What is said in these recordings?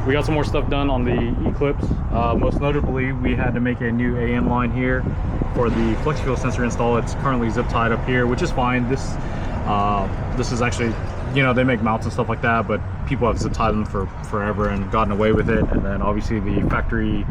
We got some more stuff done on the Eclipse. Most notably, we had to make a new AN line here for the flex fuel sensor install. It's currently zip tied up here, which is fine. This is actually, you know, they make mounts and stuff like that, but people have zip tied them for forever and gotten away with it. And then obviously the factory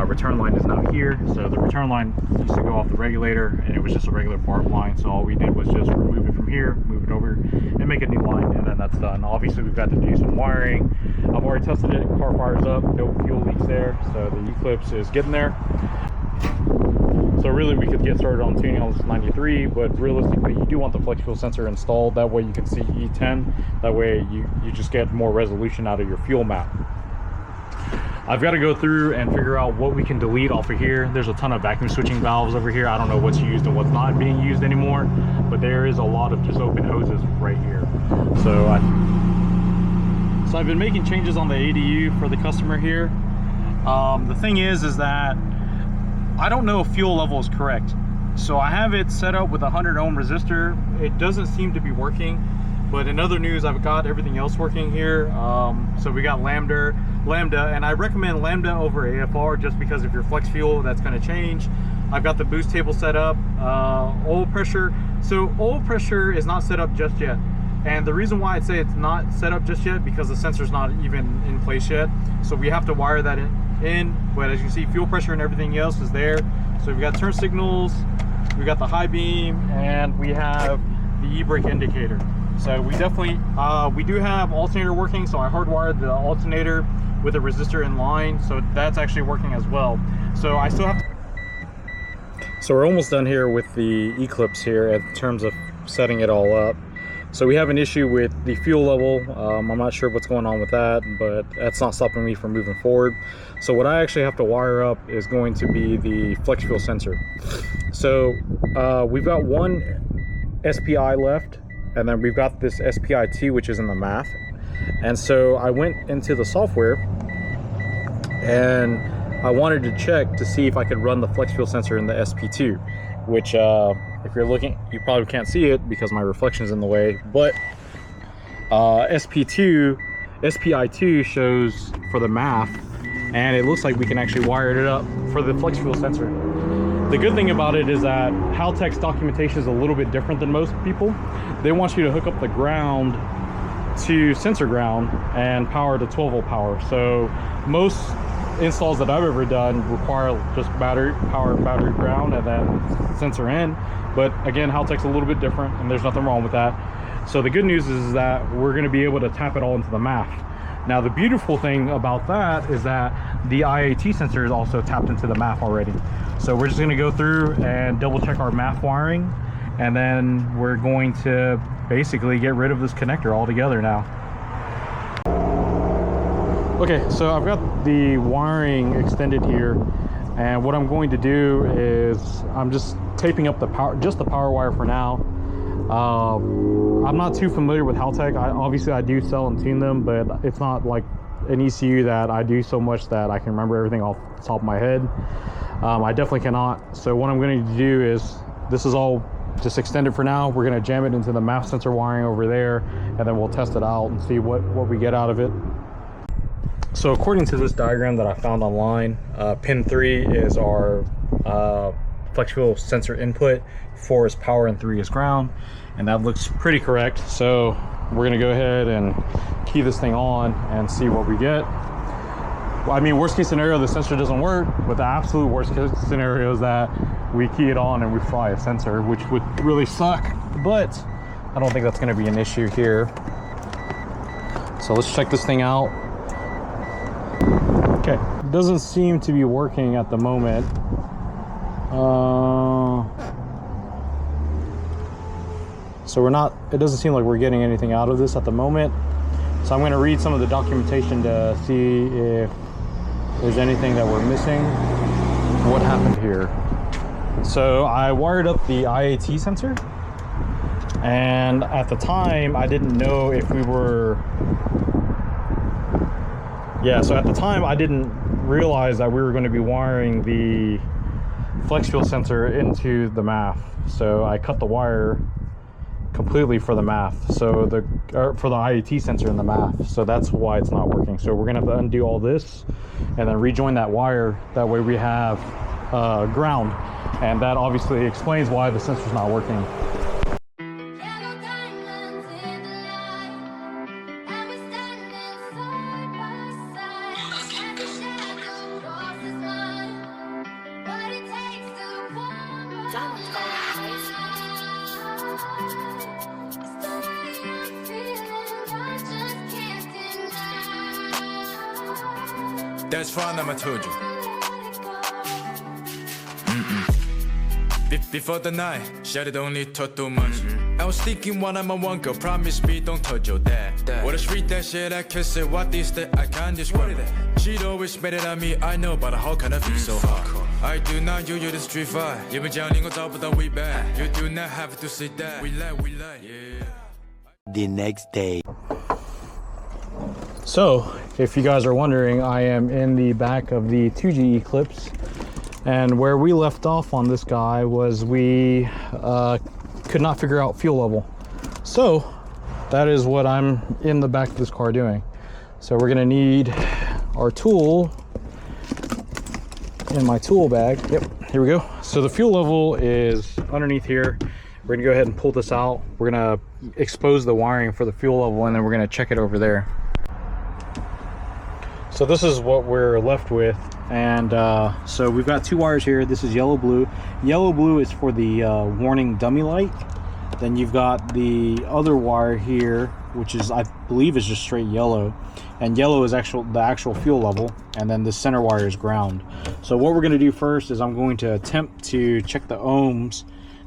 return line is now here. So the return line used to go off the regulator, and it was just a regular barb line. So all we did was just remove it from here, move it over, and make a new line, and then that's done. Obviously we've got to do some wiring. I've already tested it. Car fires up, no fuel leaks there. So the Eclipse is getting there. So really we could get started on tuning on this 93, but realistically you do want the flex fuel sensor installed. That way you can see E10. That way you just get more resolution out of your fuel map. I've got to go through and figure out what we can delete off of here. There's a ton of vacuum switching valves over here. I don't know what's used and what's not being used anymore, but there is a lot of just open hoses right here. So I've been making changes on the ADU for the customer here. The thing is that I don't know if fuel level is correct. So I have it set up with a 100 ohm resistor. It doesn't seem to be working, but in other news, I've got everything else working here. So we got Lambda, and I recommend Lambda over AFR just because if you're flex fuel, that's gonna change. I've got the boost table set up, oil pressure. So oil pressure is not set up just yet. And the reason why I'd say it's not set up just yet, because the sensor's not even in place yet. So we have to wire that in. But as you see, fuel pressure and everything else is there. So we've got turn signals, we've got the high beam, and we have the e-brake indicator. So we definitely, we do have alternator working. So I hardwired the alternator with a resistor in line. So that's actually working as well. So I still have to... So we're almost done here with the Eclipse here in terms of setting it all up. So we have an issue with the fuel level. I'm not sure what's going on with that, but that's not stopping me from moving forward. So what I actually have to wire up is going to be the flex fuel sensor. So we've got one SPI left, and then we've got this SPI2, which is in the math. And so I went into the software and I wanted to check to see if I could run the flex fuel sensor in the SP2, which if you're looking, you probably can't see it because my reflection is in the way, but SPI2 shows for the math, and it looks like we can actually wire it up for the flex fuel sensor. The good thing about it is that Haltech's documentation is a little bit different than most people. They want you to hook up the ground to sensor ground and power to 12 volt power. So most installs that I've ever done require just battery power, battery ground, and then sensor in. But again, Haltech's a little bit different, and there's nothing wrong with that. So the good news is that we're going to be able to tap it all into the MAF. Now the beautiful thing about that is that the IAT sensor is also tapped into the MAF already. So we're just going to go through and double check our MAF wiring, and then we're going to basically get rid of this connector altogether now. Okay, so I've got the wiring extended here, and what I'm going to do is I'm just taping up the power, just the power wire for now. I'm not too familiar with Haltech. Obviously I do sell and tune them, but it's not like an ECU that I do so much that I can remember everything off the top of my head. I definitely cannot. So what I'm going to do is, this is all just extended for now. We're going to jam it into the MAF sensor wiring over there, and then we'll test it out and see what we get out of it. So according to this diagram that I found online, pin 3 is our flex fuel sensor input, 4 is power, and 3 is ground, and that looks pretty correct. So we're gonna go ahead and key this thing on and see what we get. Well, I mean, worst case scenario, the sensor doesn't work, but the absolute worst case scenario is that we key it on and we fry a sensor, which would really suck, but I don't think that's gonna be an issue here. So let's check this thing out. Okay, it doesn't seem to be working at the moment. So it doesn't seem like we're getting anything out of this at the moment. So I'm going to read some of the documentation to see if there's anything that we're missing. What happened here? So I wired up the IAT sensor, and at the time I didn't know if we were... So at the time I didn't realize that we were going to be wiring the flex fuel sensor into the MAF. So I cut the wire completely for the MAF, so for the IAT sensor in the MAF, so that's why it's not working. So we're gonna have to undo all this and then rejoin that wire. That way we have ground, and that obviously explains why the sensor's not working. That's fine, I told you. Before the night, shouted only talk too much. I was thinking what I'm a one girl, promise me don't touch your dad. What a street that shit, I can say what this that I can't describe. She'd always made it on me, I know, but how can I feel so hard? I do not you the street fight. You been jelling on top of the way back. You do not have to say that. We lie, yeah. The next day. So, if you guys are wondering, I am in the back of the 2G Eclipse, and where we left off on this guy was we could not figure out fuel level. So, that is what I'm in the back of this car doing. So we're gonna need our tool in my tool bag. Yep, here we go. So the fuel level is underneath here. We're gonna go ahead and pull this out. We're gonna expose the wiring for the fuel level, and then we're gonna check it over there. So this is what we're left with, and so we've got two wires here. This is yellow blue. Yellow blue is for the warning dummy light. Then you've got the other wire here, which is, I believe, is just straight yellow, and yellow is the actual fuel level, and then the center wire is ground. So what we're going to do first is I'm going to attempt to check the ohms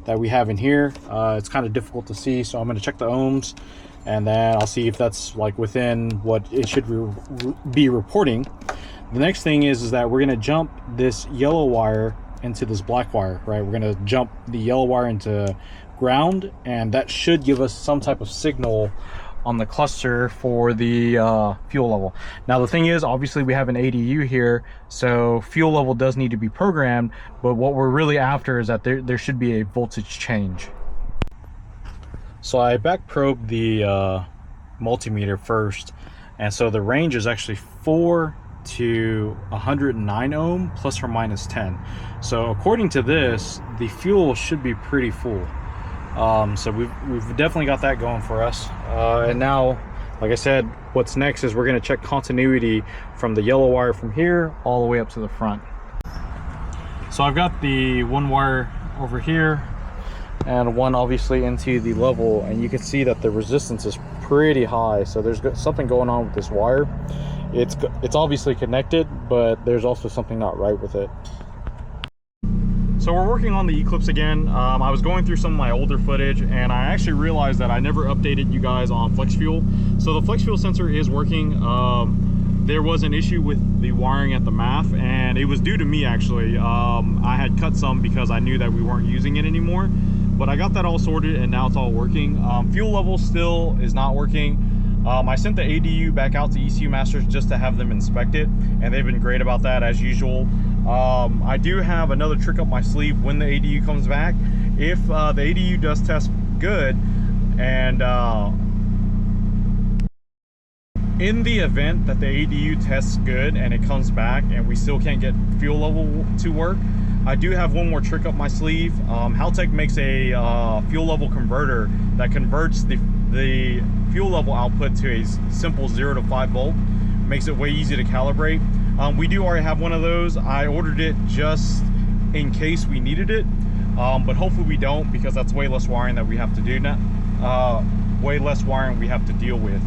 that we have in here. It's kind of difficult to see, so I'm going to check the ohms, and then I'll see if that's like within what it should be reporting. The next thing is that we're going to jump this yellow wire into this black wire, right? We're going to jump the yellow wire into ground, and that should give us some type of signal on the cluster for the fuel level. Now the thing is, obviously we have an ADU here, so fuel level does need to be programmed, but what we're really after is that there should be a voltage change. So I back probed the multimeter first, and so the range is actually 4 to 109 ohm plus or minus 10. So according to this, the fuel should be pretty full. So we've definitely got that going for us. And now, like I said, what's next is we're going to check continuity from the yellow wire from here all the way up to the front. So I've got the one wire over here and one obviously into the level, and you can see that the resistance is pretty high. So there's something going on with this wire. It's obviously connected, but there's also something not right with it. So we're working on the Eclipse again. I was going through some of my older footage, and I actually realized that I never updated you guys on flex fuel. So the flex fuel sensor is working. There was an issue with the wiring at the MAF, and it was due to me actually. I had cut some because I knew that we weren't using it anymore, but I got that all sorted and now it's all working. Fuel level still is not working. I sent the ADU back out to ECU Masters just to have them inspect it, and they've been great about that as usual. I do have another trick up my sleeve when the ADU comes back. If the ADU does test good, and in the event that the ADU tests good and it comes back and we still can't get fuel level to work, I do have one more trick up my sleeve. Haltech makes a fuel level converter that converts the fuel level output to a simple 0 to 5 volt. Makes it way easy to calibrate. We do already have one of those. I ordered it just in case we needed it, but hopefully we don't, because that's way less wiring that we have to do now. Way less wiring we have to deal with.